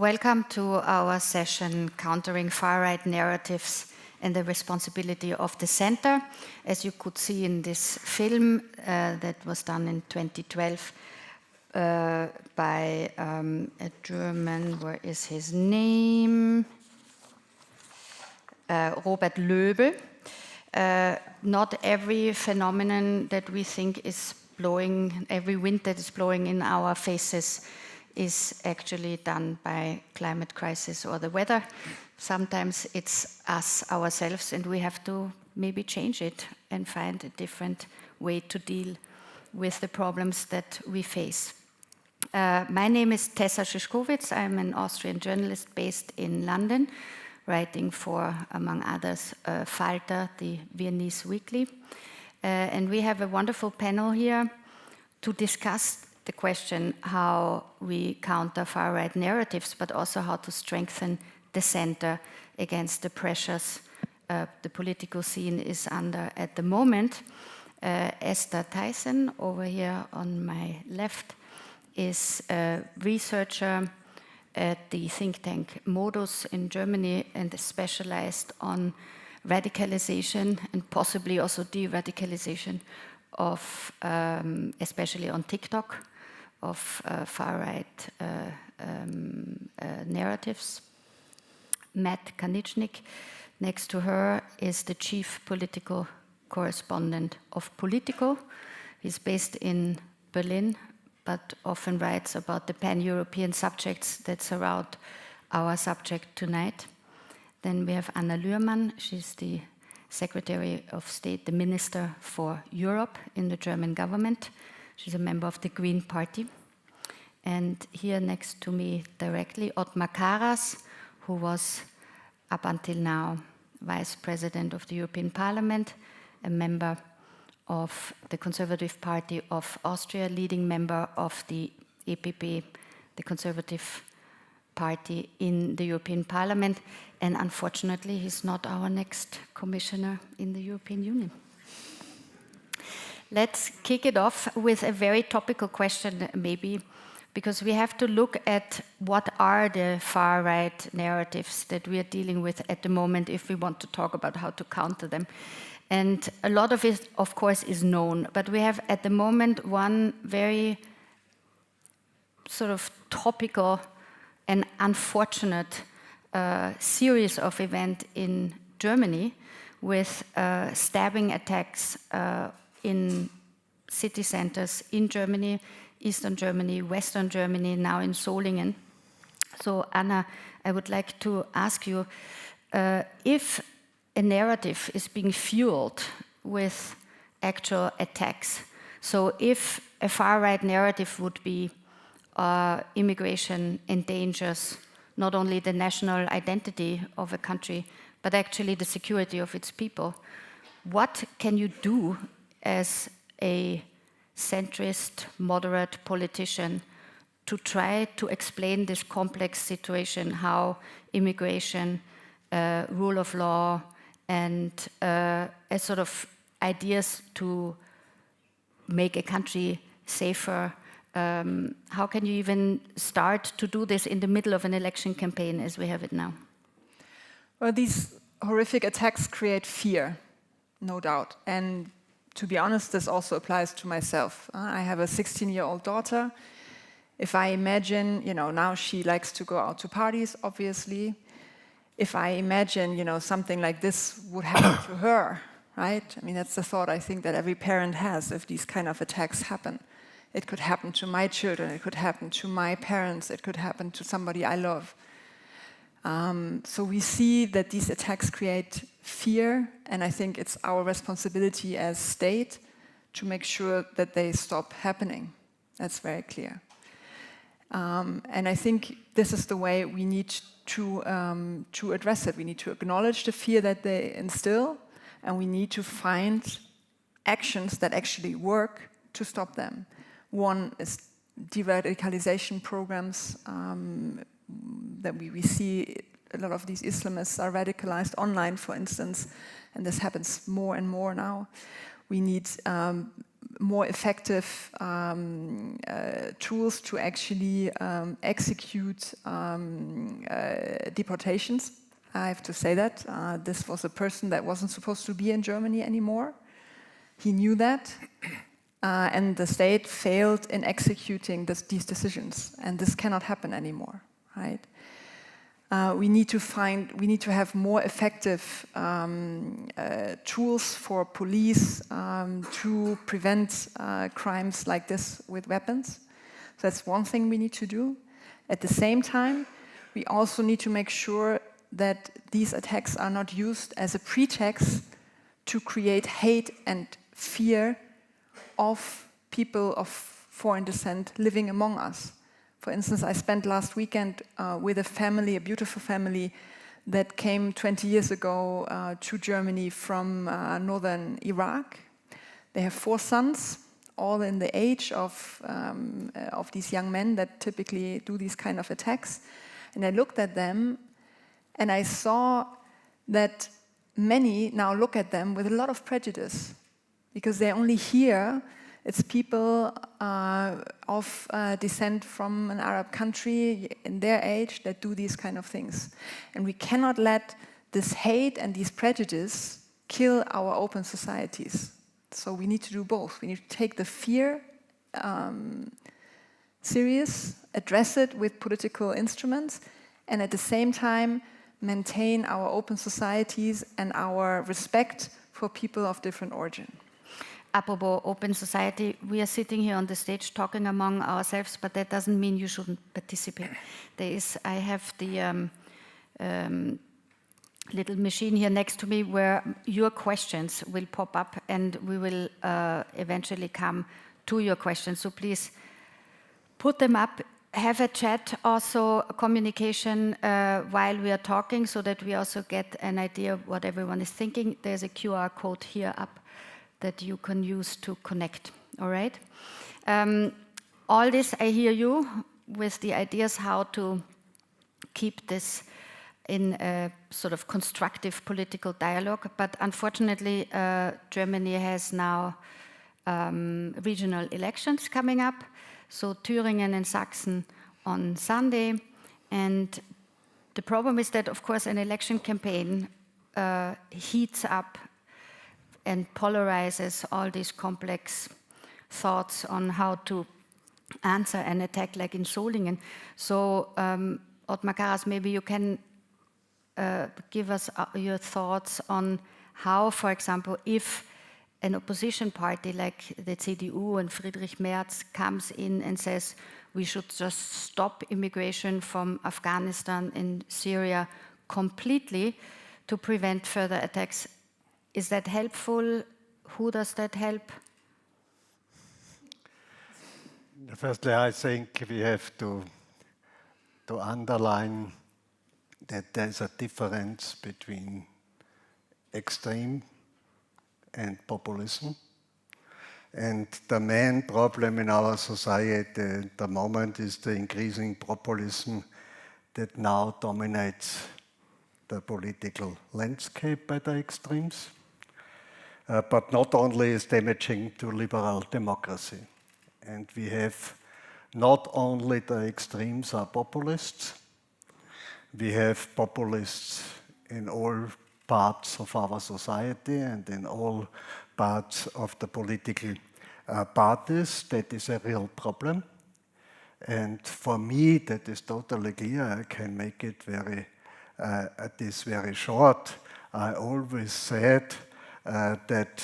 Welcome to our session, Countering Far-Right Narratives and the Responsibility of the Center. As you could see in this film that was done in 2012 by a German, where is his name? Robert Löbel. Not every phenomenon that we think is blowing, every wind that is blowing in our faces is actually done by climate crisis or the weather. Sometimes it's us ourselves, and we have to maybe change it and find a different way to deal with the problems that we face. My name is Tessa Szyszkowicz. I'm an Austrian journalist based in London, writing for, among others, Falter, the Viennese weekly. And we have a wonderful panel here to discuss the question how we counter far-right narratives, but also how to strengthen the center against the pressures the political scene is under at the moment. Esther Theissen, over here on my left, is a researcher at the think tank Modus in Germany and is specialized on radicalization and possibly also de-radicalization of, especially on TikTok, of far-right narratives. Matt Kanichnik, next to her, is the chief political correspondent of Politico. He's based in Berlin, but often writes about the pan-European subjects that surround our subject tonight. Then we have Anna Lührmann. She's the Secretary of State, the Minister for Europe in the German government. She's a member of the Green Party. And here next to me directly, Ottmar Karas, who was up until now Vice President of the European Parliament, a member of the Conservative Party of Austria, leading member of the EPP, the Conservative Party in the European Parliament, and unfortunately he's not our next commissioner in the European Union. Let's kick it off with a very topical question, maybe, because we have to look at what are the far-right narratives that we are dealing with at the moment if we want to talk about how to counter them. And a lot of it, of course, is known, but we have at the moment one very sort of topical and unfortunate series of events in Germany with stabbing attacks in city centers in Germany, Eastern Germany, Western Germany, now in Solingen. So Anna, I would like to ask you, if a narrative is being fueled with actual attacks, so if a far-right narrative would be immigration endangers not only the national identity of a country, but actually the security of its people, what can you do as a centrist, moderate politician to try to explain this complex situation, how immigration, rule of law, and a sort of ideas to make a country safer, how can you even start to do this in the middle of an election campaign as we have it now? Well, these horrific attacks create fear, no doubt. And to be honest, this also applies to myself. I have a 16-year-old daughter. If I imagine, now she likes to go out to parties, obviously. If I imagine, something like this would happen to her, right? I mean, that's the thought I think that every parent has if these kind of attacks happen. It could happen to my children, it could happen to my parents, it could happen to somebody I love. So we see that these attacks create fear, and I think it's our responsibility as state to make sure that they stop happening. That's very clear. And I think this is the way we need to address it. We need to acknowledge the fear that they instill, and we need to find actions that actually work to stop them. One is de-radicalization programs that we see. A lot of these Islamists are radicalized online, for instance, and this happens more and more now. We need more effective tools to actually execute deportations. I have to say that. This was a person that wasn't supposed to be in Germany anymore. He knew that. And the state failed in executing these decisions. And this cannot happen anymore, right? We need to have more effective tools for police to prevent crimes like this with weapons. So that's one thing we need to do. At the same time, we also need to make sure that these attacks are not used as a pretext to create hate and fear of people of foreign descent living among us. For instance, I spent last weekend with a family, a beautiful family that came 20 years ago to Germany from northern Iraq. They have 4 sons, all in the age of these young men that typically do these kind of attacks. And I looked at them and I saw that many now look at them with a lot of prejudice because they only hear it's people of descent from an Arab country in their age that do these kind of things. And we cannot let this hate and these prejudice kill our open societies. So we need to do both. We need to take the fear serious, address it with political instruments, and at the same time maintain our open societies and our respect for people of different origin. Apropos open society, we are sitting here on the stage talking among ourselves, but that doesn't mean you shouldn't participate. I have the little machine here next to me where your questions will pop up and we will eventually come to your questions. So please put them up, have a chat, also a communication while we are talking so that we also get an idea of what everyone is thinking. There's a QR code here up that you can use to connect, all right? All this, I hear you with the ideas how to keep this in a sort of constructive political dialogue, but unfortunately, Germany has now regional elections coming up, so Thüringen and Sachsen on Sunday, and the problem is that, of course, an election campaign heats up and polarizes all these complex thoughts on how to answer an attack like in Solingen. So, Ottmar Karas, maybe you can give us your thoughts on how, for example, if an opposition party like the CDU and Friedrich Merz comes in and says we should just stop immigration from Afghanistan and Syria completely to prevent further attacks. Is that helpful? Who does that help? Firstly, I think we have to underline that there's a difference between extreme and populism. And the main problem in our society at the moment is the increasing populism that now dominates the political landscape by the extremes. But not only is damaging to liberal democracy. And we have not only the extremes are populists, we have populists in all parts of our society and in all parts of the political parties. That is a real problem. And for me, that is totally clear. I can make it very short. I always said that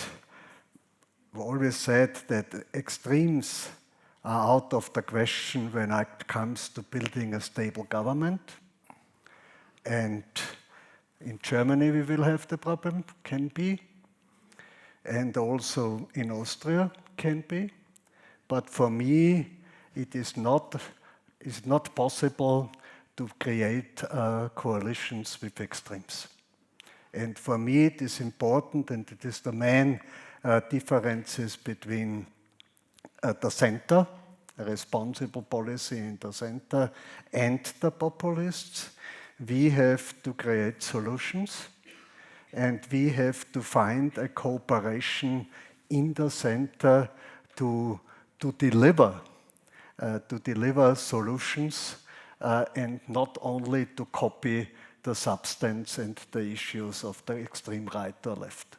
extremes are out of the question when it comes to building a stable government. And in Germany we will have the problem, can be. And also in Austria, can be. But for me, it is not possible to create coalitions with extremes. And for me, it is important, and it is the main differences between the center, a responsible policy in the center, and the populists. We have to create solutions, and we have to find a cooperation in the center to deliver solutions and not only to copy the substance and the issues of the extreme right or left.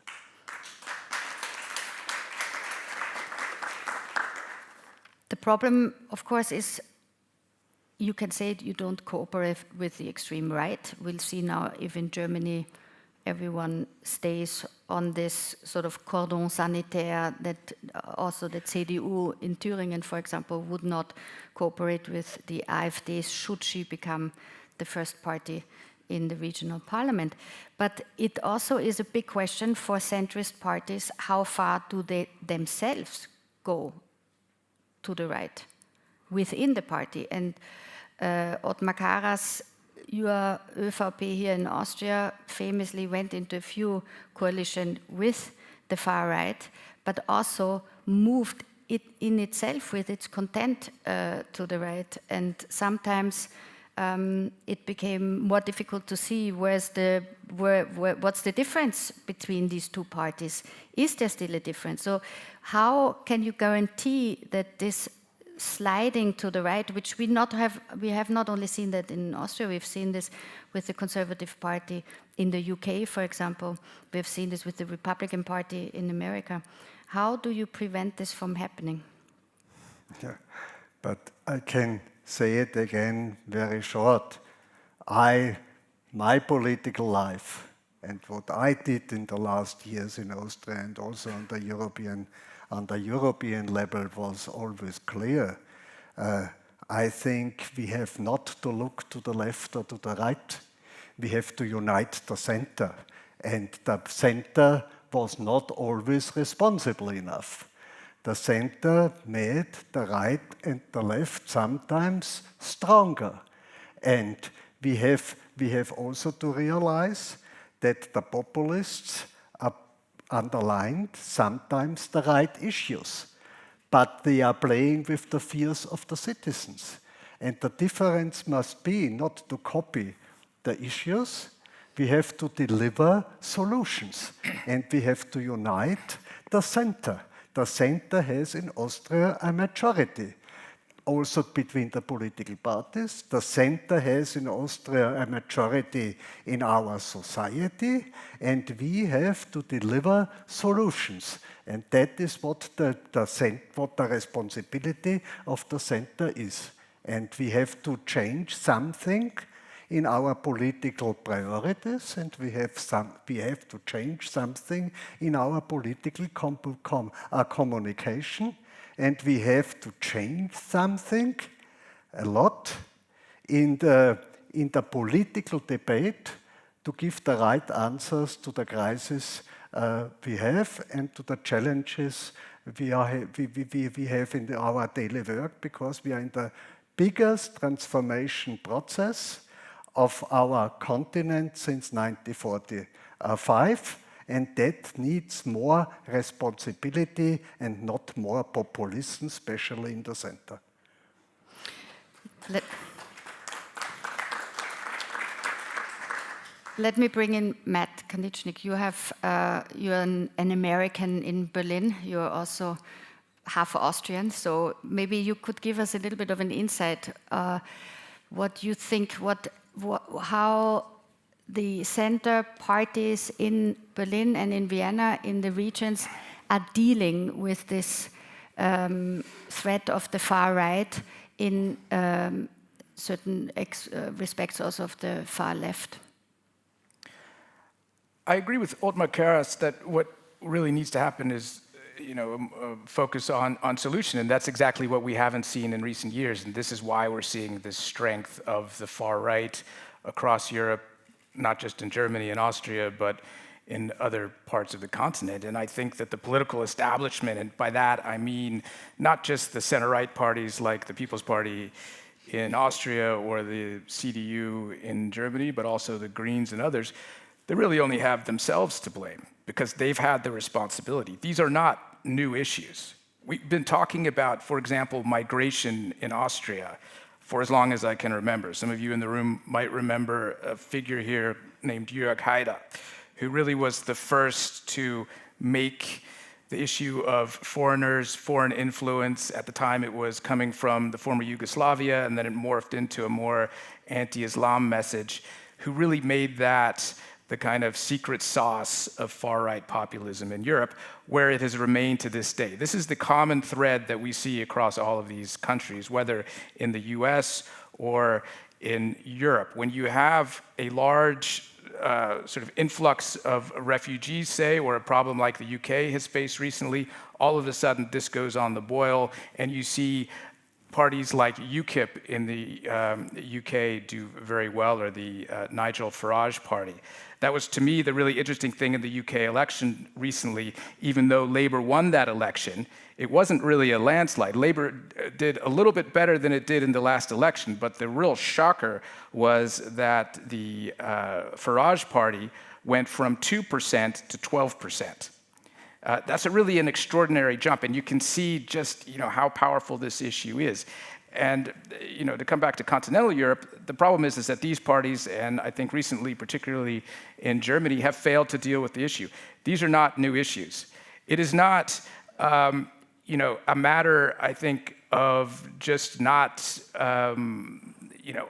The problem, of course, is you can say you don't cooperate with the extreme right. We'll see now if in Germany everyone stays on this sort of cordon sanitaire that also the CDU in Thüringen, for example, would not cooperate with the AfD should she become the first party in the regional parliament. But it also is a big question for centrist parties, how far do they themselves go to the right within the party? And Ottmar Karas, your ÖVP here in Austria, famously went into a few coalitions with the far right, but also moved it in itself with its content to the right. And sometimes it became more difficult to see what's the difference between these two parties. Is there still a difference? So how can you guarantee that this sliding to the right, which we have not only seen that in Austria, we've seen this with the Conservative Party in the UK, for example, we've seen this with the Republican Party in America. How do you prevent this from happening? Yeah, but I can say it again very short. My political life and what I did in the last years in Austria and also on the European level was always clear. I think we have not to look to the left or to the right. We have to unite the center. And the center was not always responsible enough. The center made the right and the left sometimes stronger. And we have also to realize that the populists underlined sometimes the right issues, but they are playing with the fears of the citizens. And the difference must be not to copy the issues, we have to deliver solutions, and we have to unite the center. The center has in Austria a majority. Also between the political parties. The center has in Austria a majority in our society, and we have to deliver solutions. And that is what the responsibility of the center is. And we have to change something in our political priorities, and we have to change something in our political communication. And we have to change something a lot in the political debate to give the right answers to the crisis we have and to the challenges we have in our daily work, because we are in the biggest transformation process of our continent since 1945. And that needs more responsibility and not more populism, especially in the center. Let me bring in Matt Kanichnik. You're an American in Berlin. You're also half Austrian, so maybe you could give us a little bit of an insight. What you think? How the center parties in Berlin and in Vienna, in the regions, are dealing with this threat of the far right in certain respects also of the far left? I agree with Ottmar Karas that what really needs to happen is focus on solution, and that's exactly what we haven't seen in recent years, and this is why we're seeing this strength of the far right across Europe, not just in Germany and Austria, but in other parts of the continent. And I think that the political establishment, and by that I mean not just the center-right parties like the People's Party in Austria or the CDU in Germany, but also the Greens and others, they really only have themselves to blame because they've had the responsibility. These are not new issues. We've been talking about, for example, migration in Austria for as long as I can remember. Some of you in the room might remember a figure here named Jörg Haider, who really was the first to make the issue of foreigners, foreign influence. At the time, it was coming from the former Yugoslavia, and then it morphed into a more anti-Islam message, who really made that the kind of secret sauce of far-right populism in Europe, where it has remained to this day. This is the common thread that we see across all of these countries, whether in the US or in Europe. When you have a large sort of influx of refugees, say, or a problem like the UK has faced recently, all of a sudden this goes on the boil, and you see parties like UKIP in the UK do very well, or the Nigel Farage party. That was, to me, the really interesting thing in the UK election recently. Even though Labour won that election, it wasn't really a landslide. Labour did a little bit better than it did in the last election, but the real shocker was that the Farage party went from 2% to 12%. That's really an extraordinary jump, and you can see just how powerful this issue is. And to come back to continental Europe, the problem is that these parties, and I think recently, particularly in Germany, have failed to deal with the issue. These are not new issues. It is not a matter, I think, of just not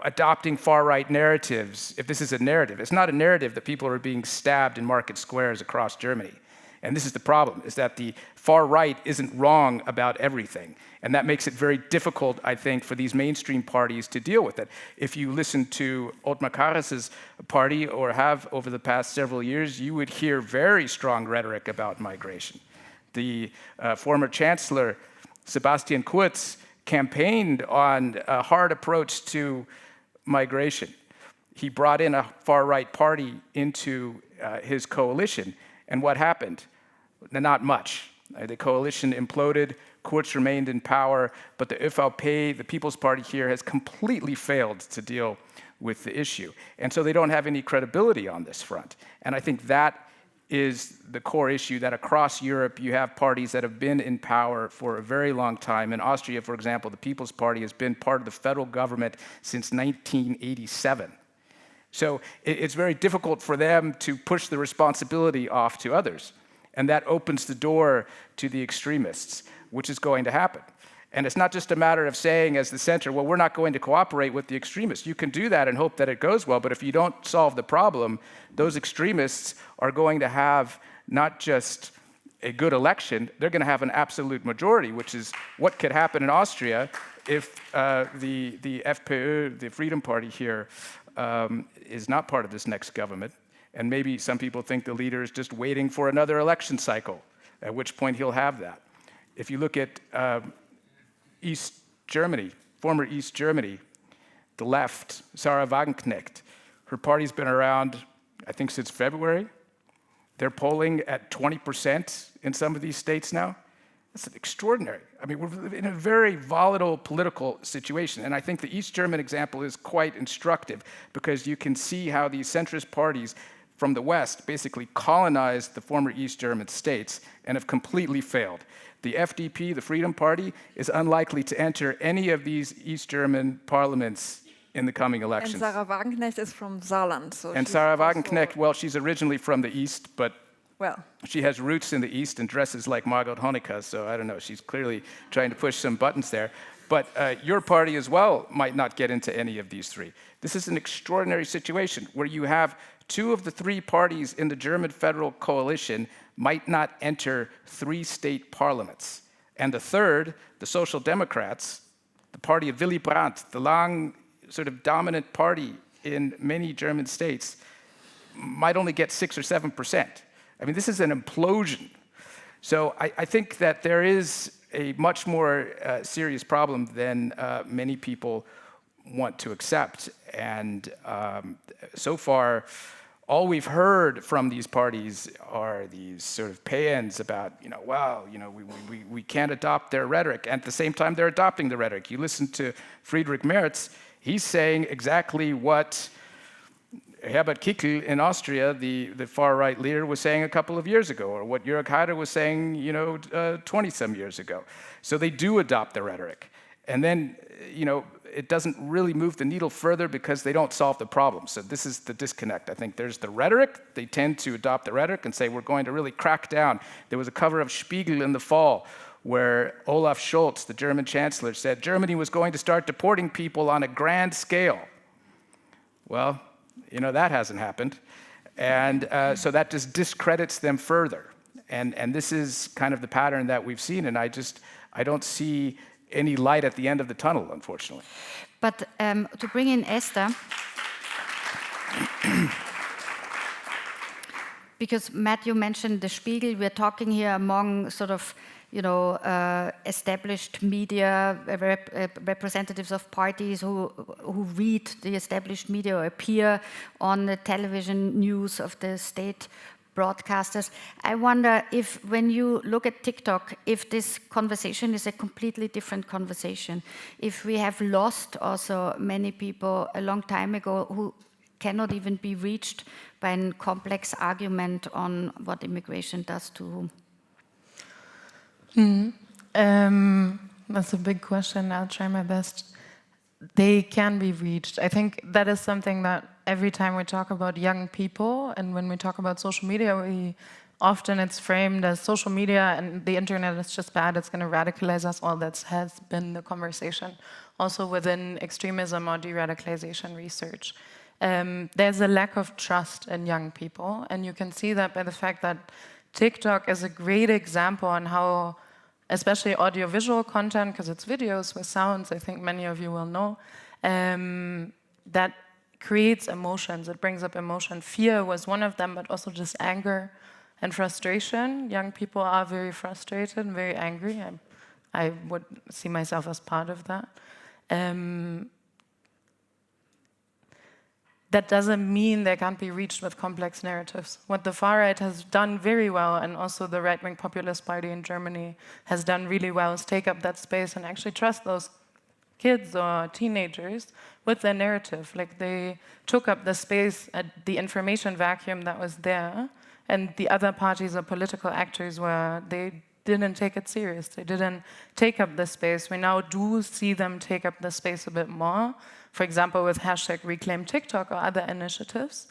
adopting far-right narratives. If this is a narrative, it's not a narrative that people are being stabbed in market squares across Germany. And this is the problem, is that the far right isn't wrong about everything. And that makes it very difficult, I think, for these mainstream parties to deal with it. If you listen to Ottmar Karas's party, or have over the past several years, you would hear very strong rhetoric about migration. The former chancellor, Sebastian Kurz, campaigned on a hard approach to migration. He brought in a far-right party into his coalition. And what happened? Not much. The coalition imploded, Kurz remained in power, but the ÖVP, the People's Party here, has completely failed to deal with the issue. And so they don't have any credibility on this front. And I think that is the core issue, that across Europe you have parties that have been in power for a very long time. In Austria, for example, the People's Party has been part of the federal government since 1987. So it's very difficult for them to push the responsibility off to others. And that opens the door to the extremists, which is going to happen. And it's not just a matter of saying as the center, well, we're not going to cooperate with the extremists. You can do that and hope that it goes well, but if you don't solve the problem, those extremists are going to have not just a good election, they're going to have an absolute majority, which is what could happen in Austria if the FPÖ, the Freedom Party here, is not part of this next government. And maybe some people think the leader is just waiting for another election cycle, at which point he'll have that. If you look at East Germany, former East Germany, the left, Sarah Wagenknecht, her party's been around, I think, since February. They're polling at 20% in some of these states now. That's extraordinary. I mean, we're in a very volatile political situation. And I think the East German example is quite instructive, because you can see how these centrist parties from the West basically colonized the former East German states and have completely failed. The FDP, the Freedom Party, is unlikely to enter any of these East German parliaments in the coming elections. And Sarah Wagenknecht is from Saarland. So and Sarah Wagenknecht, well, she's originally from the East, but she has roots in the East and dresses like Margot Honecker, so I don't know, she's clearly trying to push some buttons there. But your party as well might not get into any of these three. This is an extraordinary situation where you have two of the three parties in the German federal coalition might not enter 3 state parliaments. And the third, the Social Democrats, the party of Willy Brandt, the long sort of dominant party in many German states, might only get 6 or 7%. I mean, this is an implosion. So I think that there is a much more serious problem than many people want to accept. And so far, all we've heard from these parties are these sort of paeans about, we can't adopt their rhetoric. And at the same time, they're adopting the rhetoric. You listen to Friedrich Merz, he's saying exactly what Herbert Kickl in Austria, the far-right leader, was saying a couple of years ago, or what Jörg Haider was saying, 20-some years ago. So they do adopt the rhetoric. And then, it doesn't really move the needle further because they don't solve the problem. So this is the disconnect. I think there's the rhetoric. They tend to adopt the rhetoric and say, we're going to really crack down. There was a cover of Spiegel in the fall where Olaf Scholz, the German chancellor, said Germany was going to start deporting people on a grand scale. Well, that hasn't happened. And so that just discredits them further. And this is kind of the pattern that we've seen. And I don't see any light at the end of the tunnel, unfortunately. But to bring in Esther, because Matt, you mentioned the Spiegel, we're talking here among sort of, established media, representatives of parties who read the established media or appear on the television news of the state broadcasters. I wonder if, when you look at TikTok, if this conversation is a completely different conversation. If we have lost also many people a long time ago who cannot even be reached by a complex argument on what immigration does to whom. That's a big question. I'll try my best. They can be reached. I think that is something that every time we talk about young people and when we talk about social media, often it's framed as social media and the internet is just bad, it's going to radicalize us all. That has been the conversation also within extremism or de-radicalization research. There's a lack of trust in young people, and you can see that by the fact that TikTok is a great example on how, especially audiovisual content, because it's videos with sounds, I think many of you will know, that creates emotions, it brings up emotion. Fear was one of them, but also just anger and frustration. Young people are very frustrated and very angry. I would see myself as part of that. That doesn't mean they can't be reached with complex narratives. What the far right has done very well, and also the right-wing populist party in Germany has done really well, is take up that space and actually trust those kids or teenagers with their narrative. Like, they took up the space at the information vacuum that was there, and the other parties or political actors they didn't take it serious. They didn't take up the space. We now do see them take up the space a bit more, for example, with hashtag Reclaim TikTok or other initiatives.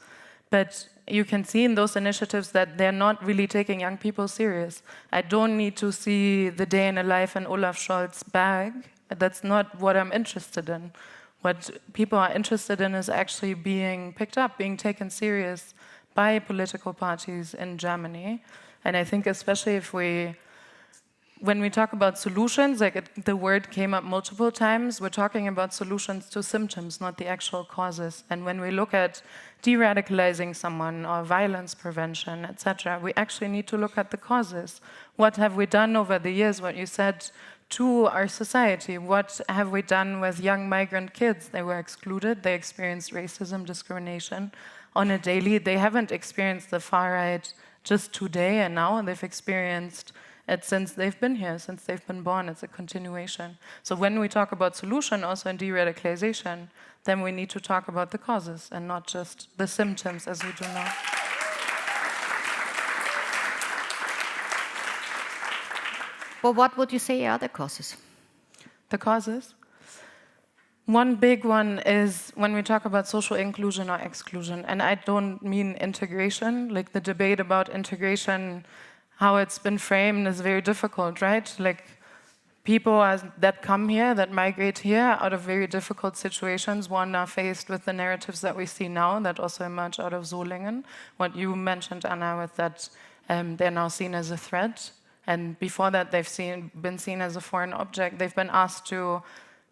But you can see in those initiatives that they're not really taking young people serious. I don't need to see the day in a life in Olaf Scholz's bag. That's not what I'm interested in. What people are interested in is actually being picked up, being taken serious by political parties in Germany. And I think especially when we talk about solutions, the word came up multiple times, we're talking about solutions to symptoms, not the actual causes. And when we look at de-radicalizing someone or violence prevention, etc., we actually need to look at the causes. What have we done over the years, what you said, to our society? What have we done with young migrant kids? They were excluded, they experienced racism, discrimination on a daily. They haven't experienced the far right just today and now, they've experienced it since they've been here, since they've been born. It's a continuation. So when we talk about solution also in de-radicalization, then we need to talk about the causes and not just the symptoms as we do now. Well, what would you say are the causes? The causes? One big one is when we talk about social inclusion or exclusion, and I don't mean integration, like the debate about integration, how it's been framed is very difficult, right? Like, people that come here, that migrate here out of very difficult situations, one are faced with the narratives that we see now that also emerge out of Solingen. What you mentioned, Anna, with that they're now seen as a threat. And before that, they've been seen as a foreign object. They've been asked to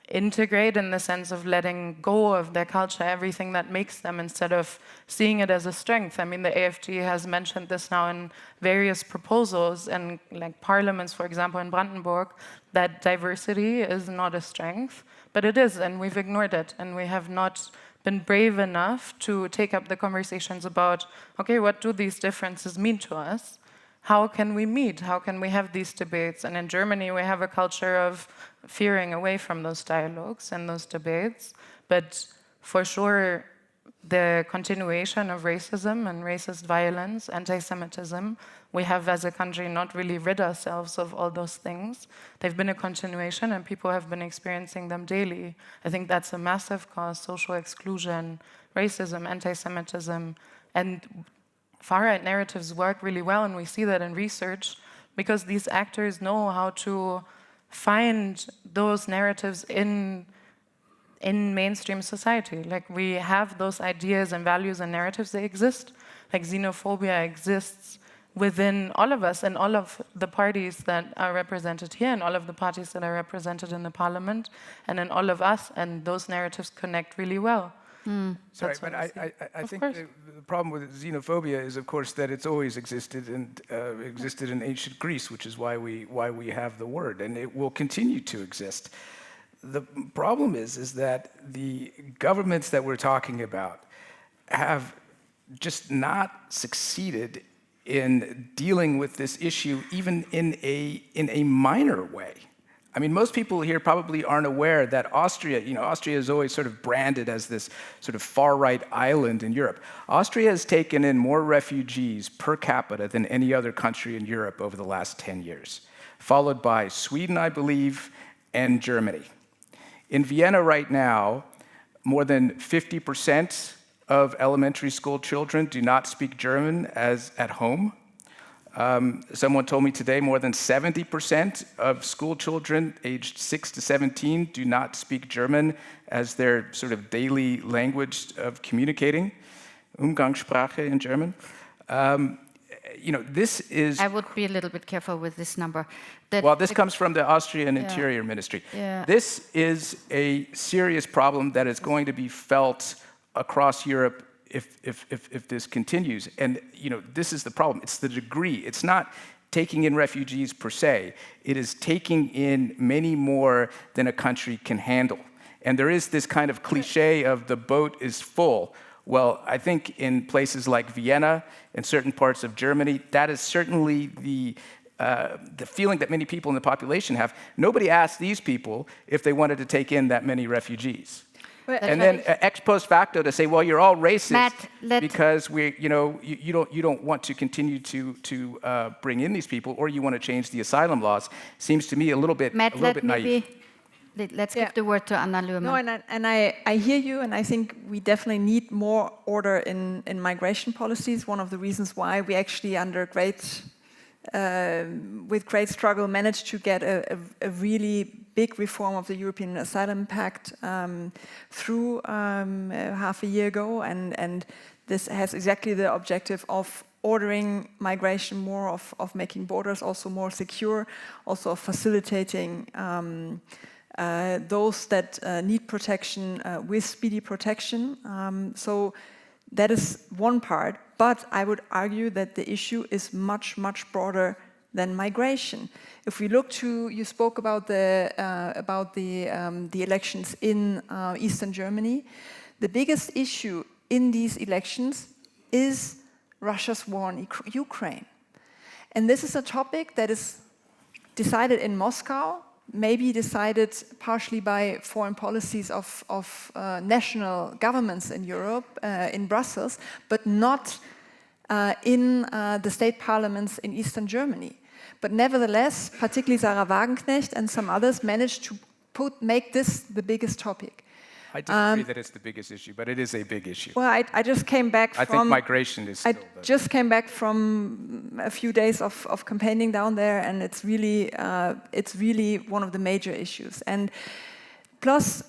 integrate in the sense of letting go of their culture, everything that makes them, instead of seeing it as a strength. I mean, the AfD has mentioned this now in various proposals and like parliaments, for example, in Brandenburg, that diversity is not a strength, but it is, and we've ignored it, and we have not been brave enough to take up the conversations about, okay, what do these differences mean to us? How can we meet? How can we have these debates? And in Germany, we have a culture of veering away from those dialogues and those debates. But for sure, the continuation of racism and racist violence, anti-Semitism. We have, as a country, not really rid ourselves of all those things. They've been a continuation, and people have been experiencing them daily. I think that's a massive cause: social exclusion, racism, anti-Semitism, and far-right narratives work really well, and we see that in research, because these actors know how to find those narratives in mainstream society. Like, we have those ideas and values and narratives, they exist. Like, xenophobia exists within all of us and all of the parties that are represented here and all of the parties that are represented in the parliament and in all of us, and those narratives connect really well. Sorry, but I think the problem with xenophobia is, of course, that it's always existed and existed in ancient Greece, which is why we have the word, and it will continue to exist. The problem is that the governments that we're talking about have just not succeeded in dealing with this issue, even in a minor way. I mean, most people here probably aren't aware that Austria is always sort of branded as this sort of far-right island in Europe. Austria has taken in more refugees per capita than any other country in Europe over the last 10 years, followed by Sweden, I believe, and Germany. In Vienna right now, more than 50% of elementary school children do not speak German as at home. Someone told me today more than 70% of school children aged 6 to 17 do not speak German as their sort of daily language of communicating, Umgangssprache in German. This is... I would be a little bit careful with this number. This comes from the Austrian Interior Ministry. Yeah. This is a serious problem that is going to be felt across Europe if this continues. And this is the problem. It's the degree. It's not taking in refugees per se. It is taking in many more than a country can handle. And there is this kind of cliche of the boat is full. Well, I think in places like Vienna and certain parts of Germany, that is certainly the feeling that many people in the population have. Nobody asked these people if they wanted to take in that many refugees. And then ex post facto to say, well, you're all racist because you don't want to continue to bring in these people, or you want to change the asylum laws, seems to me a little bit naive. Let's give the word to Anna Luhrmann. No, and I hear you, and I think we definitely need more order in migration policies. One of the reasons why we actually, with great struggle, managed to get a really big reform of the European Asylum Pact through half a year ago, and this has exactly the objective of ordering migration more, of making borders also more secure, also of facilitating those that need protection with speedy protection. So that is one part, but I would argue that the issue is much, much broader than migration. If we look to, you spoke about the elections in Eastern Germany. The biggest issue in these elections is Russia's war in Ukraine. And this is a topic that is decided in Moscow, maybe decided partially by foreign policies of national governments in Europe, in Brussels, but not in the state parliaments in Eastern Germany. But nevertheless, particularly Sarah Wagenknecht and some others managed to make this the biggest topic. I disagree that it's the biggest issue, but it is a big issue. Well, I just came back from... I think migration is still just came back from a few days of campaigning down there, and it's really one of the major issues. And plus,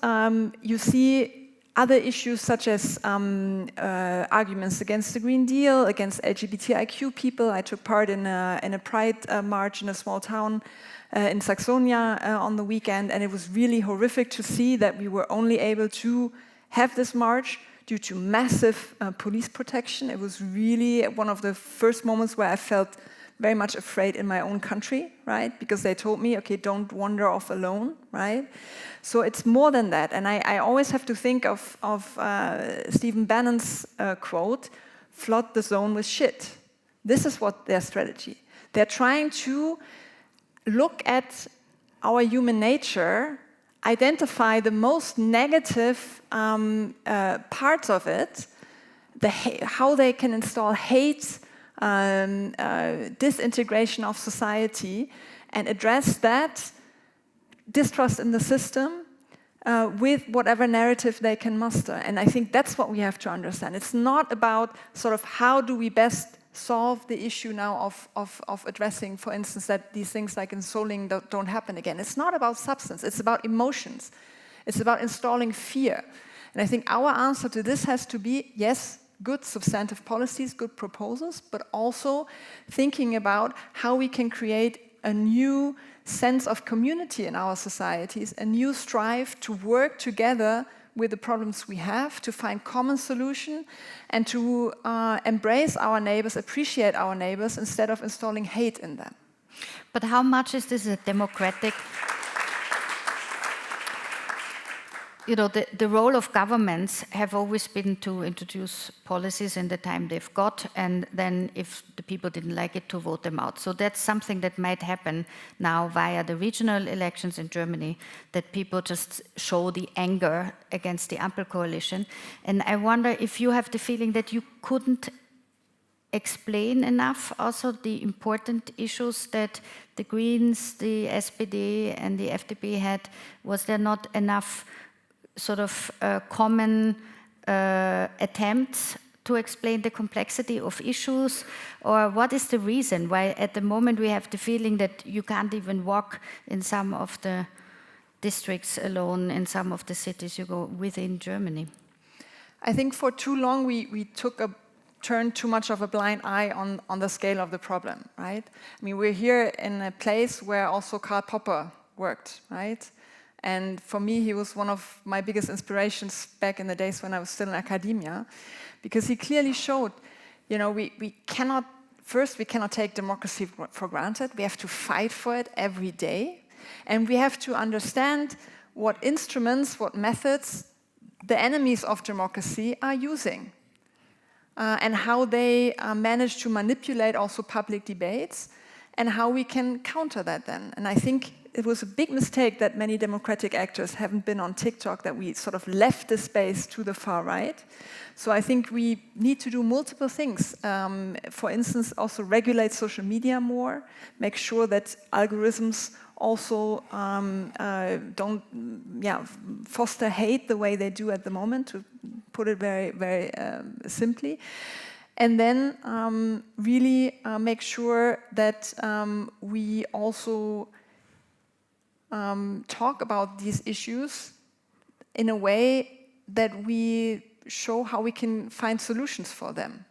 you see other issues such as arguments against the Green Deal, against LGBTIQ people. I took part in a Pride march in a small town in Saxonia on the weekend, and it was really horrific to see that we were only able to have this march due to massive police protection. It was really one of the first moments where I felt very much afraid in my own country, right? Because they told me, okay, don't wander off alone, right? So it's more than that. And I always have to think of Stephen Bannon's quote, flood the zone with shit. This is what their strategy. They're trying to look at our human nature, identify the most negative parts of it, how they can install hate, disintegration of society, and address that distrust in the system with whatever narrative they can muster. And I think that's what we have to understand. It's not about sort of how do we best solve the issue now of addressing, for instance, that these things like installing don't happen again. It's not about substance, it's about emotions. It's about installing fear. And I think our answer to this has to be, yes, good substantive policies, good proposals, but also thinking about how we can create a new sense of community in our societies, a new strive to work together with the problems we have, to find common solution, and to embrace our neighbors, appreciate our neighbors, instead of installing hate in them. But how much is this a democratic... You know, the role of governments have always been to introduce policies in the time they've got, and then if the people didn't like it, to vote them out. So that's something that might happen now via the regional elections in Germany, that people just show the anger against the Ampel coalition. And I wonder if you have the feeling that you couldn't explain enough also the important issues that the Greens, the SPD and the FDP had. Was there not enough sort of common attempts to explain the complexity of issues? Or what is the reason why at the moment we have the feeling that you can't even walk in some of the districts alone, in some of the cities you go within Germany? I think for too long we turned too much of a blind eye on the scale of the problem, right? I mean, we're here in a place where also Karl Popper worked, right? And for me, he was one of my biggest inspirations back in the days when I was still in academia, because he clearly showed, you know, we cannot take democracy for granted. We have to fight for it every day. And we have to understand what instruments, what methods the enemies of democracy are using, and how they manage to manipulate also public debates, and how we can counter that then. And I think it was a big mistake that many democratic actors haven't been on TikTok, that we sort of left the space to the far right. So I think we need to do multiple things. For instance, also regulate social media more, make sure that algorithms also don't foster hate the way they do at the moment, to put it very, very simply. And then really make sure that we also talk about these issues in a way that we show how we can find solutions for them.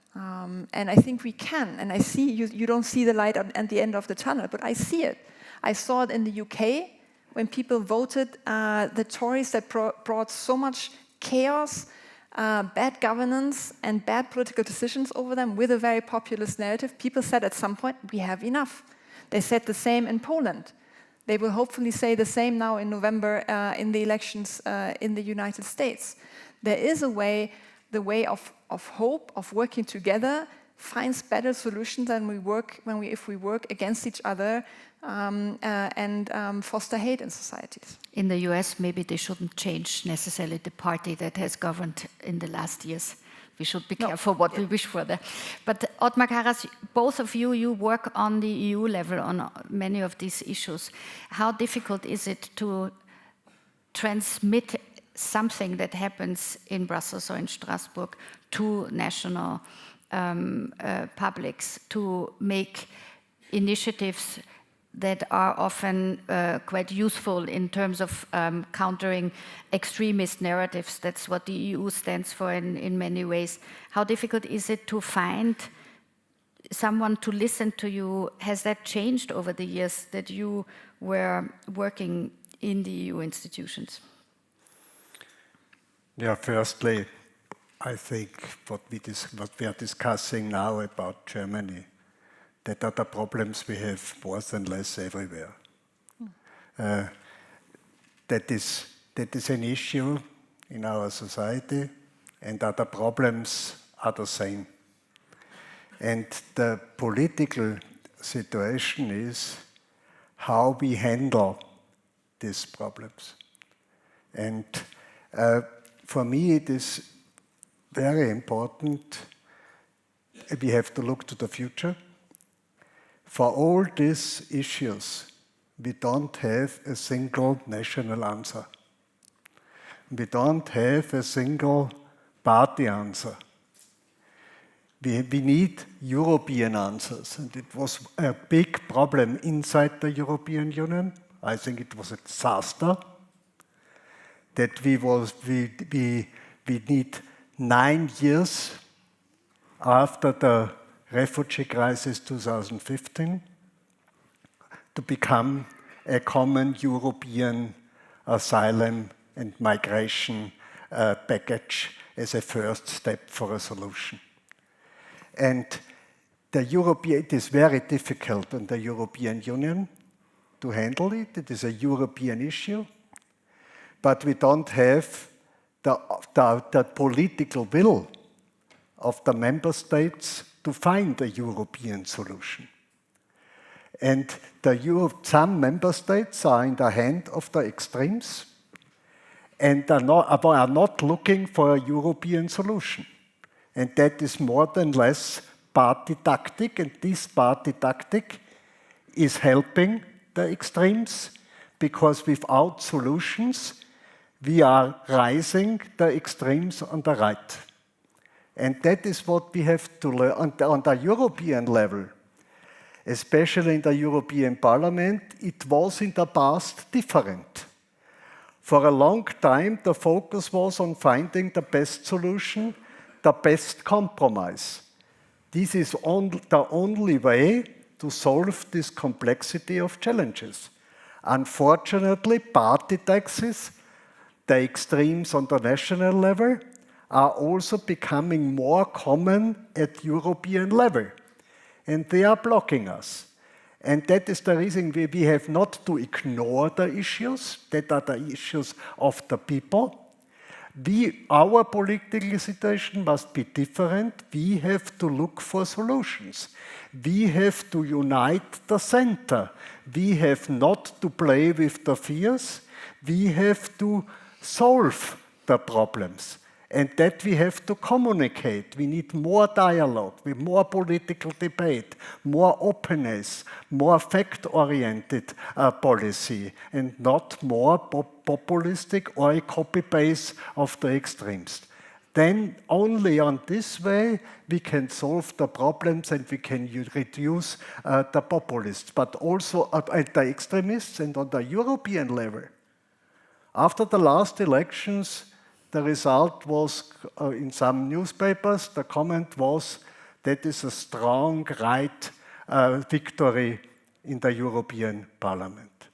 And I think we can. And I see, you don't see the light at the end of the tunnel, but I see it. I saw it in the UK when people voted the Tories that brought so much chaos, bad governance and bad political decisions over them with a very populist narrative. People said at some point, we have enough. They said the same in Poland. They will hopefully say the same now in November in the elections in the United States. There is a way, the way of hope, of working together, finds better solutions than if we work against each other and foster hate in societies. In the US, maybe they shouldn't change necessarily the party that has governed in the last years. We should be careful what we wish for there. But Ottmar Karas, both of you work on the EU level on many of these issues. How difficult is it to transmit something that happens in Brussels or in Strasbourg to national publics, to make initiatives that are often quite useful in terms of countering extremist narratives? That's what the EU stands for in many ways. How difficult is it to find someone to listen to you? Has that changed over the years that you were working in the EU institutions? Yeah, firstly, I think what we are discussing now about Germany, that are the problems we have more than less everywhere. That is an issue in our society, and other problems are the same. And the political situation is how we handle these problems. And for me, it is very important. We have to look to the future. For all these issues, we don't have a single national answer. We don't have a single party answer. We need European answers, and it was a big problem inside the European Union. I think it was a disaster that we need 9 years after the refugee crisis 2015 to become a common European asylum and migration package as a first step for a solution. And it is very difficult in the European Union to handle it. It is a European issue, but we don't have the political will of the member states to find a European solution. And some member states are in the hand of the extremes and are not looking for a European solution. And that is more than less party tactic, and this party tactic is helping the extremes, because without solutions, we are rising the extremes on the right. And that is what we have to learn on the European level. Especially in the European Parliament, it was in the past different. For a long time, the focus was on finding the best solution, the best compromise. This is the only way to solve this complexity of challenges. Unfortunately, party taxes, the extremes on the national level, are also becoming more common at European level. And they are blocking us. And that is the reason we have not to ignore the issues, that are the issues of the people. Our political situation must be different. We have to look for solutions. We have to unite the center. We have not to play with the fears. We have to solve the problems. And that we have to communicate. We need more dialogue, with more political debate, more openness, more fact-oriented policy, and not more populistic or a copy-paste of the extremists. Then only on this way we can solve the problems and we can reduce the populists, but also at the extremists and on the European level. After the last elections, the result was, in some newspapers, the comment was that is a strong right victory in the European Parliament.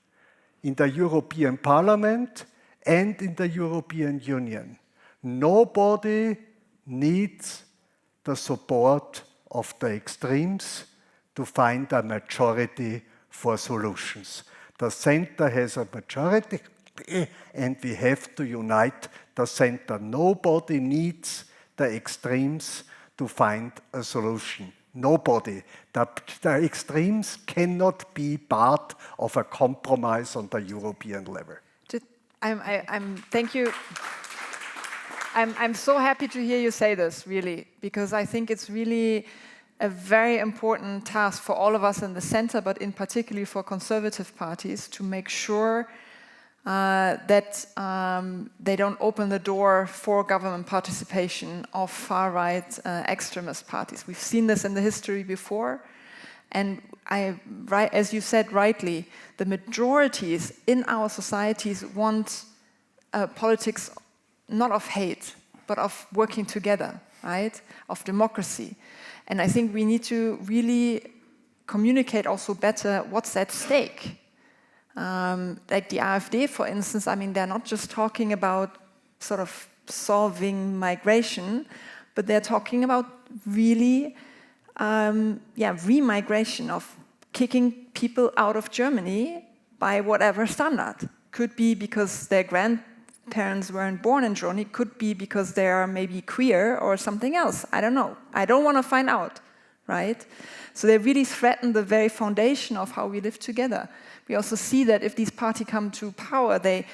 In the European Parliament and in the European Union, nobody needs the support of the extremes to find a majority for solutions. The center has a majority, and we have to unite the center. Nobody needs the extremes to find a solution. Nobody. The extremes cannot be part of a compromise on the European level. Thank you. I'm so happy to hear you say this, really, because I think it's really a very important task for all of us in the center, but in particular for conservative parties, to make sure that they don't open the door for government participation of far-right extremist parties. We've seen this in the history before, and as you said rightly, the majorities in our societies want politics not of hate, but of working together, right? Of democracy. And I think we need to really communicate also better what's at stake. Like the AfD, for instance, I mean, they're not just talking about sort of solving migration, but they're talking about really, remigration, of kicking people out of Germany by whatever standard. Could be because their grandparents weren't born in Germany, could be because they are maybe queer or something else. I don't know. I don't want to find out, right? So they really threaten the very foundation of how we live together. We also see that if these parties come to power, they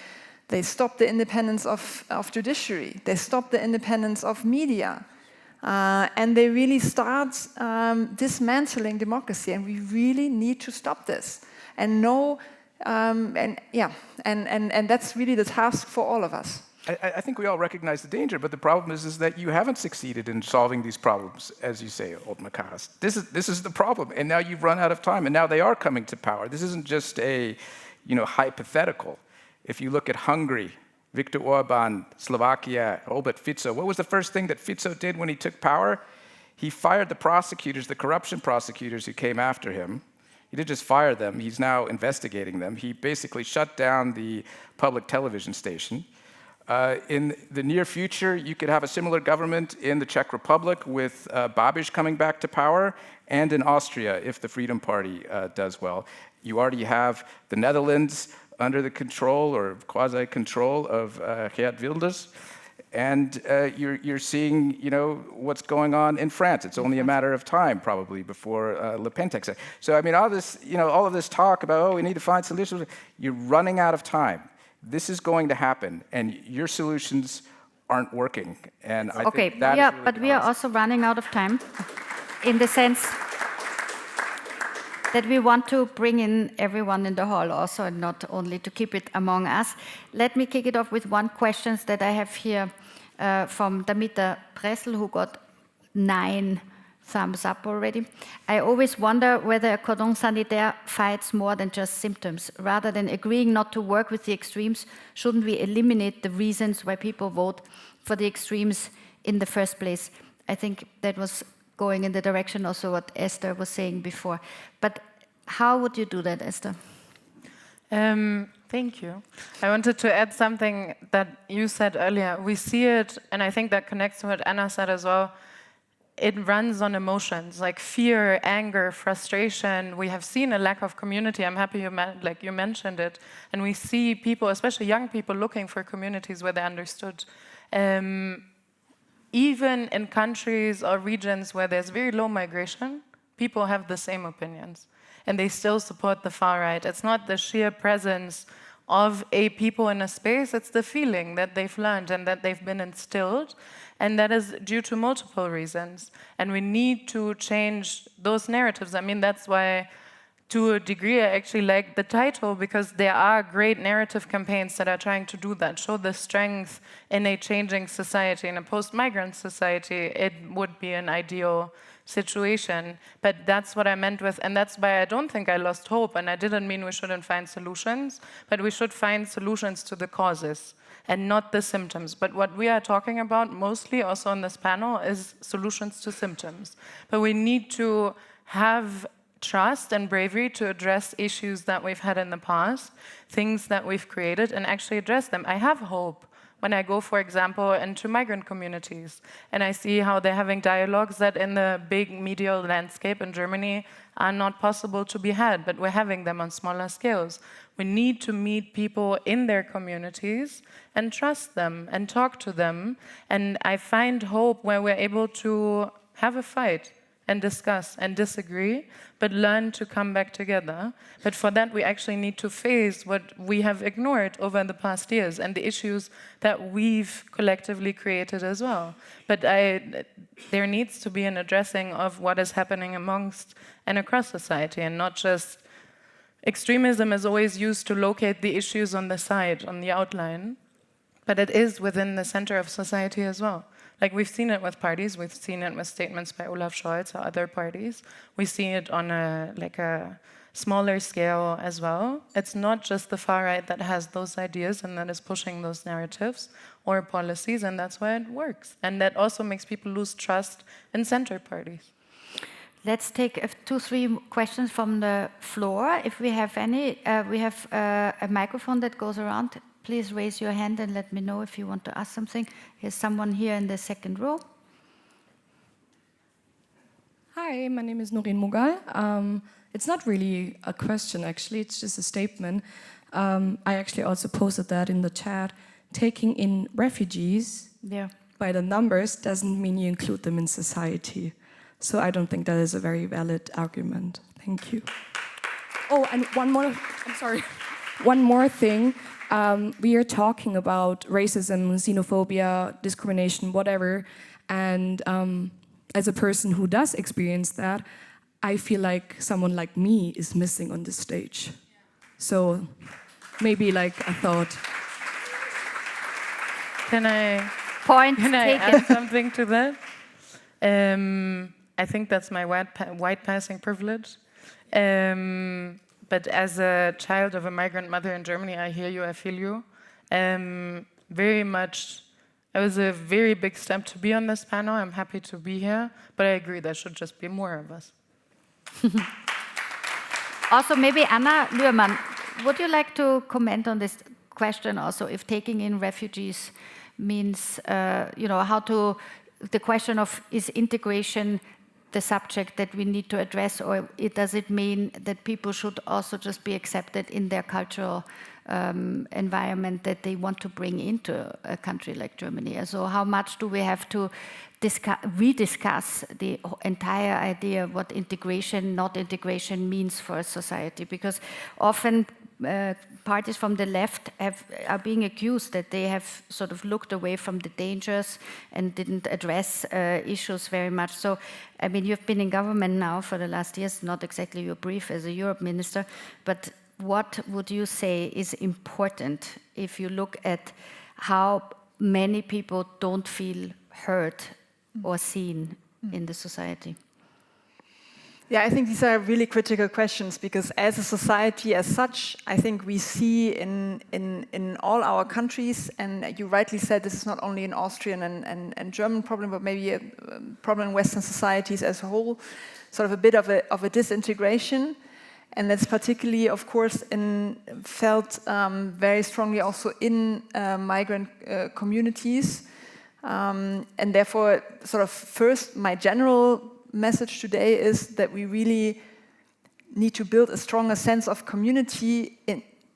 They stop the independence of judiciary. They stop the independence of media. And they really start dismantling democracy. And we really need to stop this. And and that's really the task for all of us. I think we all recognize the danger, but the problem is that you haven't succeeded in solving these problems, as you say, Oldma Karas. This is the problem, and now you've run out of time, and now they are coming to power. This isn't just a, hypothetical. If you look at Hungary, Viktor Orban, Slovakia, Robert Fico, what was the first thing that Fico did when he took power? He fired the prosecutors, the corruption prosecutors who came after him. He didn't just fire them, he's now investigating them. He basically shut down the public television station. In the near future, you could have a similar government in the Czech Republic with Babiš coming back to power, and in Austria, if the Freedom Party does well. You already have the Netherlands under the control or quasi-control of Geert Wilders, and you're seeing, what's going on in France. It's only a matter of time, probably, before Le Pen takes it. So, I mean, all of this talk about, we need to find solutions, you're running out of time. This is going to happen, and your solutions aren't working. And I think that is really but we are also running out of time, in the sense that we want to bring in everyone in the hall also, and not only to keep it among us. Let me kick it off with one question that I have here from Damita Pressel, who got 9 thumbs up already. I always wonder whether a cordon sanitaire fights more than just symptoms. Rather than agreeing not to work with the extremes, shouldn't we eliminate the reasons why people vote for the extremes in the first place? I think that was going in the direction also what Esther was saying before. But how would you do that, Esther? Thank you. I wanted to add something that you said earlier. We see it, and I think that connects to what Anna said as well. It runs on emotions like fear, anger, frustration. We have seen a lack of community. I'm happy you mentioned it. And we see people, especially young people, looking for communities where they're understood. Even in countries or regions where there's very low migration, people have the same opinions. And they still support the far right. It's not the sheer presence of a people in a space, it's the feeling that they've learned and that they've been instilled. And that is due to multiple reasons. And we need to change those narratives. I mean, that's why, to a degree, I actually like the title, because there are great narrative campaigns that are trying to do that, show the strength in a changing society. In a post-migrant society, it would be an ideal situation. But that's what I meant with, and that's why I don't think I lost hope, and I didn't mean we shouldn't find solutions, but we should find solutions to the causes and not the symptoms. But what we are talking about mostly also on this panel is solutions to symptoms. But we need to have trust and bravery to address issues that we've had in the past, things that we've created, and actually address them. I have hope when I go, for example, into migrant communities, and I see how they're having dialogues that in the big media landscape in Germany are not possible to be had, but we're having them on smaller scales. We need to meet people in their communities and trust them and talk to them, and I find hope where we're able to have a fight and discuss and disagree, but learn to come back together. But for that, we actually need to face what we have ignored over the past years and the issues that we've collectively created as well. But there needs to be an addressing of what is happening amongst and across society, and not just extremism is always used to locate the issues on the side, on the outline, but it is within the center of society as well. Like, we've seen it with parties, we've seen it with statements by Olaf Scholz or other parties. We see it on a smaller scale as well. It's not just the far right that has those ideas and that is pushing those narratives or policies, and that's why it works. And that also makes people lose trust in center parties. Let's take 2-3 questions from the floor. If we have any, we have a microphone that goes around. Please raise your hand and let me know if you want to ask something. Here's someone here in the second row. Hi, my name is Noreen Mughal. It's not really a question, actually. It's just a statement. I actually also posted that in the chat. Taking in refugees by the numbers doesn't mean you include them in society. So I don't think that is a very valid argument. Thank you. Oh, and one more. I'm sorry. one more thing. We are talking about racism, xenophobia, discrimination, whatever. And as a person who does experience that, I feel like someone like me is missing on this stage. So maybe like a thought. Can I Point add taken. something to that? I think that's my white passing privilege. But as a child of a migrant mother in Germany, I hear you, I feel you. Very much, it was a very big step to be on this panel. I'm happy to be here, but I agree there should just be more of us. Also, maybe Anna Lührmann, would you like to comment on this question also, if taking in refugees means, how to, the question of is integration the subject that we need to address, or does it mean that people should also just be accepted in their cultural environment that they want to bring into a country like Germany? So how much do we have to rediscuss the entire idea of what integration, not integration means for a society? Because often parties from the left are being accused that they have sort of looked away from the dangers and didn't address issues very much. So, I mean, you've been in government now for the last years, not exactly your brief as a Europe minister, but what would you say is important if you look at how many people don't feel heard or seen in the society? Yeah, I think these are really critical questions, because as a society as such, I think we see in all our countries, and you rightly said this is not only an Austrian and German problem, but maybe a problem in Western societies as a whole, sort of a bit of a disintegration. And that's particularly, of course, felt very strongly also in migrant communities. And therefore, sort of first, my general message today is that we really need to build a stronger sense of community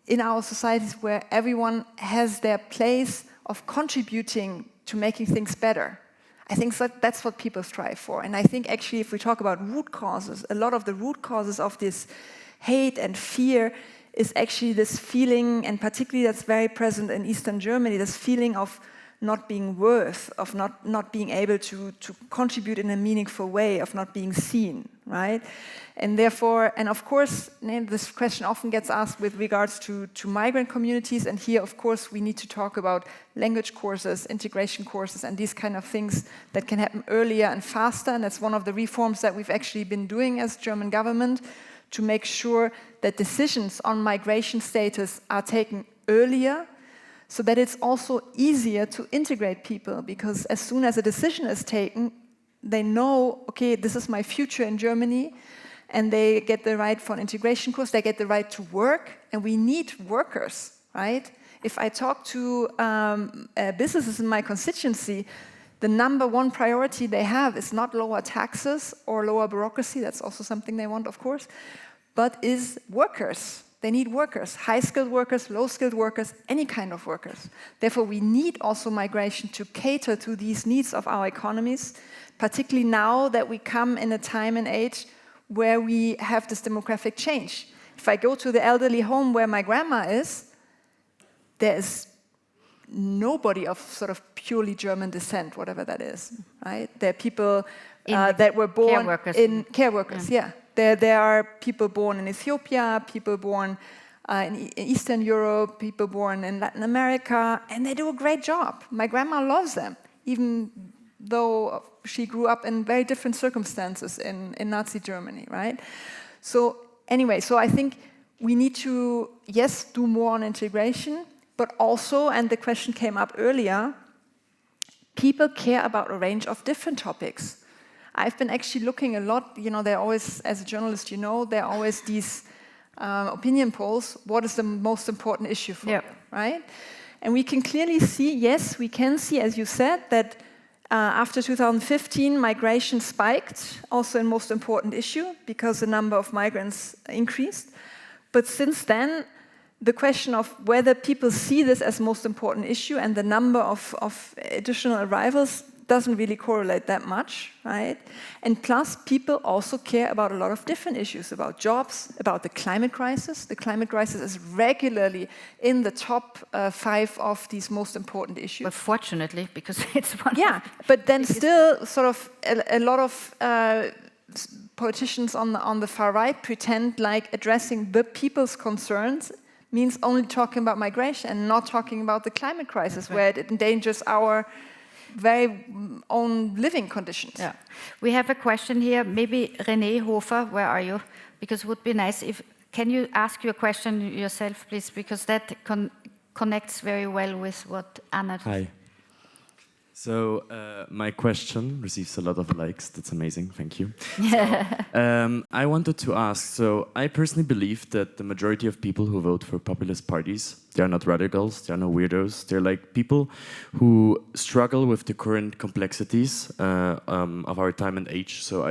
in our societies, where everyone has their place of contributing to making things better. I think that's what people strive for. And I think actually if we talk about root causes, a lot of the root causes of this hate and fear is actually this feeling, and particularly that's very present in Eastern Germany, this feeling of not being worth, of not being able to contribute in a meaningful way, of not being seen, right? And therefore, and of course, this question often gets asked with regards to migrant communities, and here, of course, we need to talk about language courses, integration courses, and these kind of things that can happen earlier and faster, and that's one of the reforms that we've actually been doing as German government, to make sure that decisions on migration status are taken earlier, so that it's also easier to integrate people, because as soon as a decision is taken, they know, okay, this is my future in Germany, and they get the right for an integration course, they get the right to work, and we need workers, right? If I talk to businesses in my constituency, the number one priority they have is not lower taxes or lower bureaucracy, that's also something they want, of course, but is workers. They need workers, high-skilled workers, low-skilled workers, any kind of workers. Therefore, we need also migration to cater to these needs of our economies, particularly now that we come in a time and age where we have this demographic change. If I go to the elderly home where my grandma is, there is nobody of sort of purely German descent, whatever that is, right? There are people that were born in care workers, yeah. There are people born in Ethiopia, people born in Eastern Europe, people born in Latin America, and they do a great job. My grandma loves them, even though she grew up in very different circumstances in Nazi Germany, right? So anyway, so I think we need to, yes, do more on integration, but also, and the question came up earlier, people care about a range of different topics. I've been actually looking a lot, there are always, as a journalist, there are always these opinion polls, what is the most important issue for you, right? And we can clearly see, yes, we can see, as you said, that after 2015, migration spiked, also a most important issue, because the number of migrants increased. But since then, the question of whether people see this as most important issue and the number of additional arrivals doesn't really correlate that much, right? And plus, people also care about a lot of different issues, about jobs, about the climate crisis. The climate crisis is regularly in the top 5 of these most important issues. But fortunately, because it's one. Yeah, but then still, sort of a lot of politicians on the far right pretend like addressing the people's concerns means only talking about migration and not talking about the climate crisis, where it endangers our very own living conditions. Yeah. We have a question here. Maybe René Hofer, where are you? Because it would be nice if, can you ask your question yourself, please? Because that connects very well with what Anna. Hi. So my question receives a lot of likes. That's amazing. Thank you. I wanted to ask, so I personally believe that the majority of people who vote for populist parties, they are not radicals, they are no weirdos. They're like people who struggle with the current complexities of our time and age. So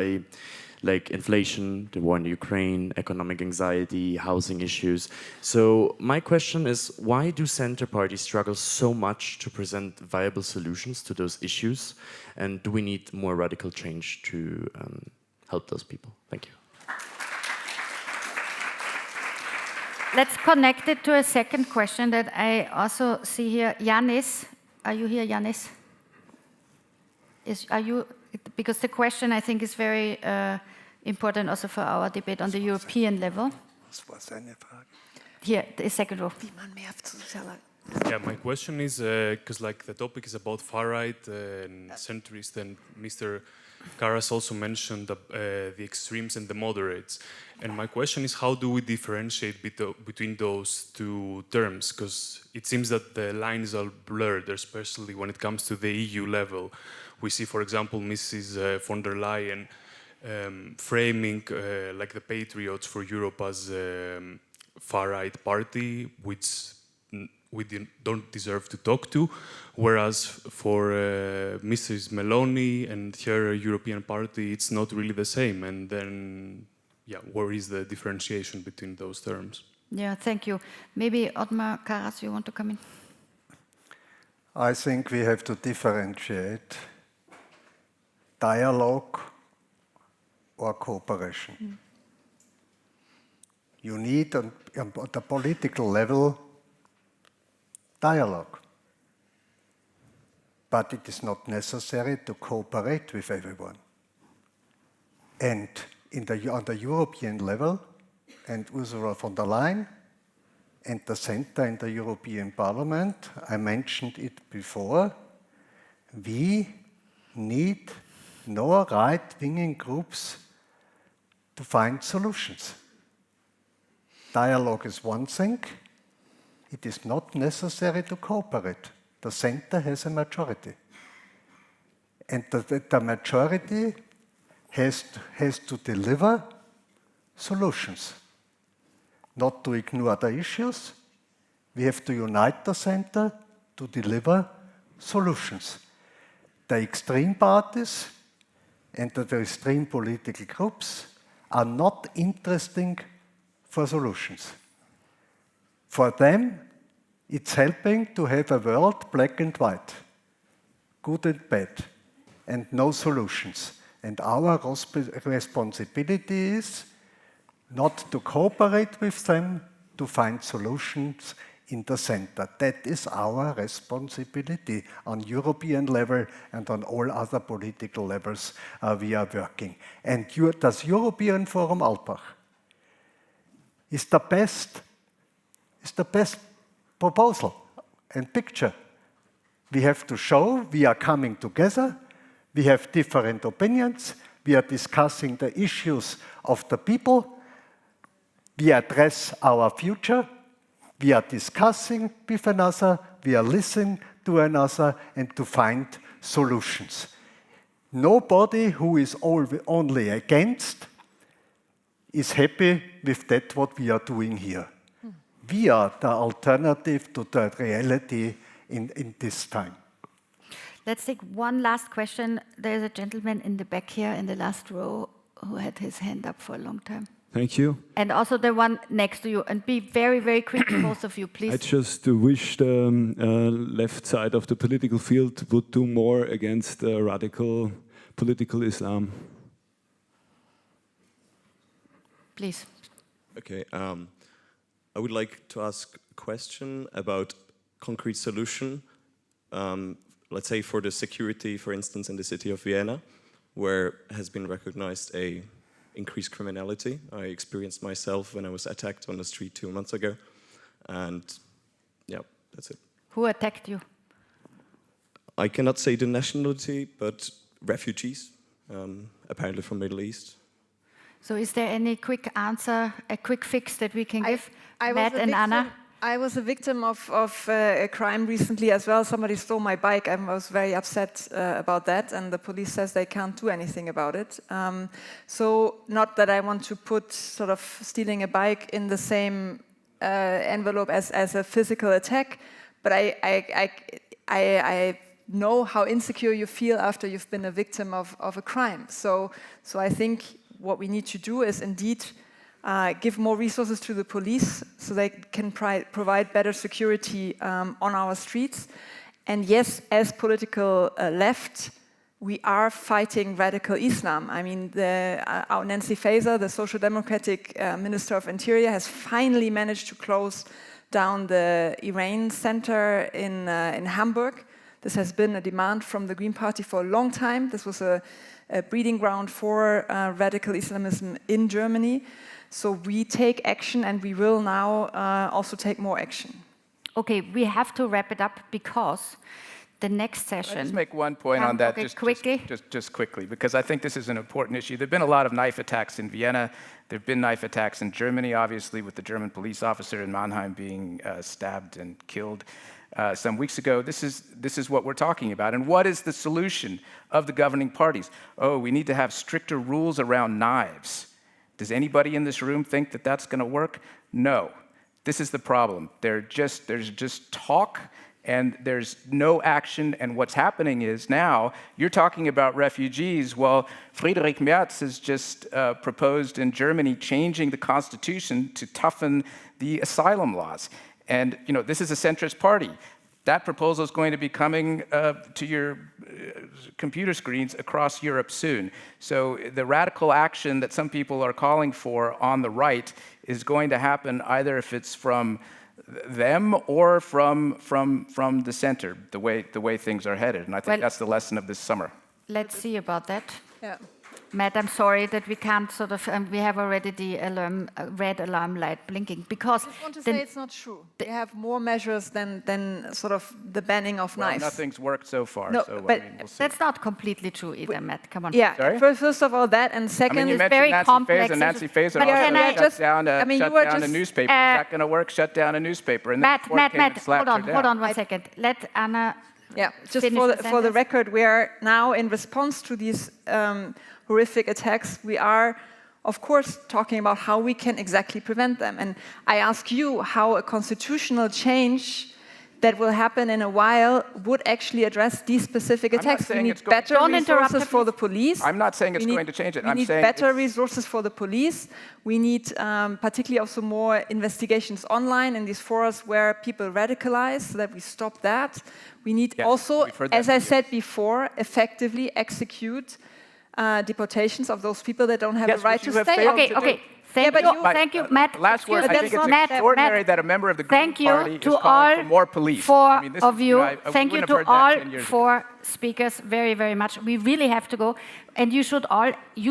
like inflation, the war in Ukraine, economic anxiety, housing issues. So my question is, why do center parties struggle so much to present viable solutions to those issues? And do we need more radical change to help those people? Thank you. Let's connect it to a second question that I also see here. Yanis, are you here, Yanis? Are you? Because the question, I think, is very important also for our debate on the European level. Here, the second row. Yeah, my question is, because like the topic is about far-right and centrist, and Mr. Karas also mentioned the extremes and the moderates. And my question is, how do we differentiate between those two terms? Because it seems that the lines are blurred, especially when it comes to the EU level. We see, for example, Mrs. von der Leyen framing like the Patriots for Europe as a far-right party, which we don't deserve to talk to, whereas for Mrs. Meloni and her European party, it's not really the same. And then, yeah, where is the differentiation between those terms? Yeah, thank you. Maybe Ottmar Karas, you want to come in? I think we have to differentiate dialogue or cooperation. You need, on the political level, dialogue. But it is not necessary to cooperate with everyone. And on the European level, and Ursula von der Leyen and the center in the European Parliament, I mentioned it before, we need no right-wing groups to find solutions. Dialogue is one thing. It is not necessary to cooperate. The center has a majority. And the majority has to deliver solutions, not to ignore the issues. We have to unite the center to deliver solutions. The extreme parties and the extreme political groups are not interesting for solutions. For them, it's helping to have a world black and white, good and bad, and no solutions. And our responsibility is not to cooperate with them, to find solutions in the center. That is our responsibility on European level and on all other political levels we are working. And das European Forum Alpbach is the best proposal and picture. We have to show we are coming together, we have different opinions, we are discussing the issues of the people, we address our future, we are discussing with another, we are listening to another, and to find solutions. Nobody who is only against is happy with that what we are doing here. We are the alternative to the reality in this time. Let's take one last question. There's a gentleman in the back here in the last row who had his hand up for a long time. Thank you. And also the one next to you. And be very, very quick, both of you, please. I just wish the left side of the political field would do more against radical political Islam. Please. Okay. I would like to ask a question about concrete solution. Let's say for the security, for instance, in the city of Vienna, where has been recognized a increased criminality. I experienced myself when I was attacked on the street 2 months ago. And yeah, that's it. Who attacked you? I cannot say the nationality, but refugees, apparently from Middle East. So is there any quick answer, a quick fix that we can give? I Matt and Anna? I was a victim of a crime recently as well. Somebody stole my bike. I was very upset about that, and the police says they can't do anything about it. So not that I want to put sort of stealing a bike in the same envelope as a physical attack, but I know how insecure you feel after you've been a victim of a crime. So I think what we need to do is indeed give more resources to the police so they can provide better security on our streets. And yes, as political left, we are fighting radical Islam. I mean, our Nancy Faeser, the Social Democratic Minister of Interior, has finally managed to close down the Iran Center in Hamburg. This has been a demand from the Green Party for a long time. This was a breeding ground for radical Islamism in Germany. So we take action, and we will now also take more action. Okay, we have to wrap it up because the next session... I'll just make one point on that, okay, quickly. Just quickly, because I think this is an important issue. There have been a lot of knife attacks in Vienna. There have been knife attacks in Germany, obviously, with the German police officer in Mannheim being stabbed and killed some weeks ago. This is what we're talking about. And what is the solution of the governing parties? Oh, we need to have stricter rules around knives. Does anybody in this room think that that's going to work? No. This is the problem. There's just talk, and there's no action. And what's happening is now you're talking about refugees. Well, Friedrich Merz has just proposed in Germany changing the constitution to toughen the asylum laws. And this is a centrist party. That proposal is going to be coming to your computer screens across Europe soon. So the radical action that some people are calling for on the right is going to happen either if it's from them or from the center, the way things are headed. And I think that's the lesson of this summer. Let's see about that. Yeah. Matt, I'm sorry that we can't sort of, we have already the red alarm light blinking because... I just want to say it's not true. They have more measures than sort of the banning of knives. Nothing's worked so far. No, so, but we'll see. That's not completely true either, Matt. Come on. Yeah, Sorry? first of all that, and second... I mean, you mentioned very Nancy complex. Faeser. Nancy Faeser But can I also just- shut down a newspaper. Is that going to work? Shut down a newspaper. And Matt, hold on 1 second. second. Let Anna... Yeah, just for the record, we are now in response to these horrific attacks. We are, of course, talking about how we can exactly prevent them. And I ask you how a constitutional change that will happen in a while would actually address these specific attacks. We need better resources for the police. I'm not saying it's going to change it. We need better resources for the police. We need particularly also more investigations online in these forums where people radicalize so that we stop that. We need also, as I said before, effectively execute deportations of those people that don't have a right to stay. Okay. Thank you, Matt. Last word, I think it's extraordinary that a member of the Green Party is calling for more police. Thank you to all four speakers very, very much. We really have to go. And you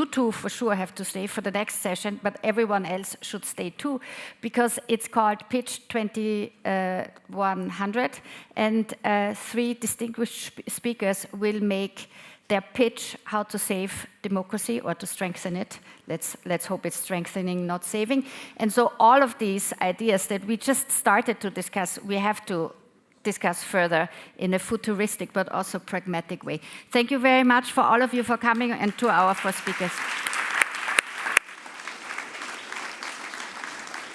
two for sure have to stay for the next session, but everyone else should stay too, because it's called Pitch 2100, and 3 distinguished speakers will make their pitch how to save democracy or to strengthen it. Let's hope it's strengthening, not saving. And so all of these ideas that we just started to discuss, we have to discuss further in a futuristic but also pragmatic way. Thank you very much for all of you for coming, and to our 4 speakers.